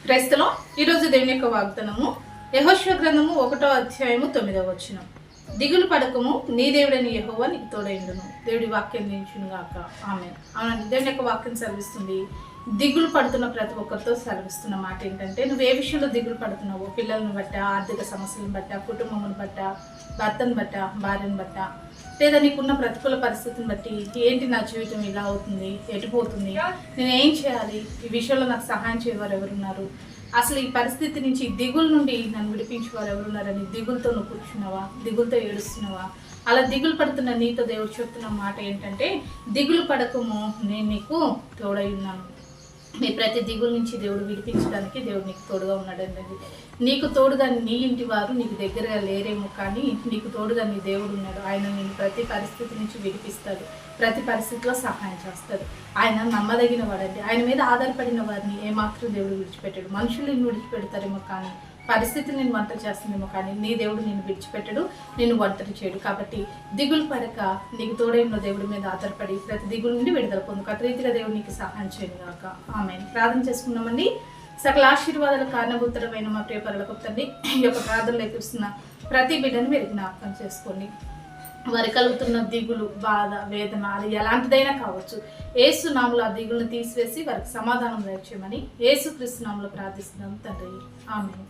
క్రైస్తలో ఈరోజు దేవుని యొక్క వాగ్దానము యెహోషువ గ్రంథము 1వ అధ్యాయము 9వ వచనం. దిగులు పడకము, నీ దేవుడైన యెహోవా నీకు తోడైండును. దేవుడి వాక్యం దీవించును గాక. ఆమేన్. అవునండి, దేవుని యొక్క వాక్యం సెలవిస్తుంది. దిగులు పడుతున్న ప్రతి ఒక్కరితో సెలవిస్తున్న మాట ఏంటంటే, నువ్వు ఏ విషయంలో దిగులు పడుతున్నావో, పిల్లలను బట్ట, ఆర్థిక సమస్యలను బట్ట, కుటుంబమును బట్ట, భర్తను బట్ట, భార్యను బట్ట, లేదా నీకున్న ప్రతికూల పరిస్థితిని బట్టి, ఏంటి నా జీవితం ఇలా అవుతుంది, ఎటుపోతుంది, నేను ఏం చేయాలి, ఈ విషయంలో నాకు సహాయం చేయవారు ఎవరున్నారు, అసలు ఈ పరిస్థితి నుంచి, దిగుల నుండి నన్ను విడిపించేవారు ఎవరున్నారని దిగులతో నువ్వు కూర్చున్నావా, దిగులతో ఏడుస్తున్నావా? అలా దిగులు పడుతున్న నీతో దేవుడు చెప్తున్న మాట ఏంటంటే, దిగులు పడకము, నేను నీకు తోడై ఉన్నాను. నీ ప్రతి దిగుల నుంచి దేవుడు విడిపించడానికి దేవుడు నీకు తోడుగా ఉన్నాడండి. నీకు తోడుగా నీ ఇంటి వారు నీకు దగ్గరగా లేరేమో, కానీ నీకు తోడుగా నీ దేవుడు ఉన్నాడు. ఆయన నేను ప్రతి పరిస్థితి నుంచి విడిపిస్తాడు, ప్రతి పరిస్థితిలో సహాయం చేస్తాడు. ఆయన నమ్మదగిన వాడండి. ఆయన మీద ఆధారపడిన వారిని ఏమాత్రం దేవుడు విడిచిపెట్టాడు. మనుషులు నిన్ను విడిచిపెడతారేమో, కానీ పరిస్థితులు నేను వంట చేస్తుందేమో, కానీ నీ దేవుడు నేను విడిచిపెట్టడు, నేను ఒంటరి చేయడు. కాబట్టి దిగులు పడక, నీకు తోడైన దేవుడి మీద ఆధారపడి ప్రతి దిగుల నుండి విడుదల పొందుకు. అటు రీతిగా దేవుడు నీకు సహాయం చేయను గాక. ఆమేన్. ప్రార్థన చేసుకున్నామండి. సకల ఆశీర్వాదాల కారణభూతరమైన మా ప్రియ పరలోకపు తండ్రి, ఈ యొక్క ప్రార్థనలు ఎదురుస్తున్న ప్రతి బిడ్డను మీరు జ్ఞాపకం చేసుకోండి. వారి కలుగుతున్న దిగులు, బాధ, వేదన, అది ఎలాంటిదైనా కావచ్చు, యేసు నామములో ఆ దిగులను తీసివేసి వారికి సమాధానం దయచేయమని యేసు క్రీస్తు నామములో ప్రార్థిస్తున్నాం తండ్రి. ఆమేన్.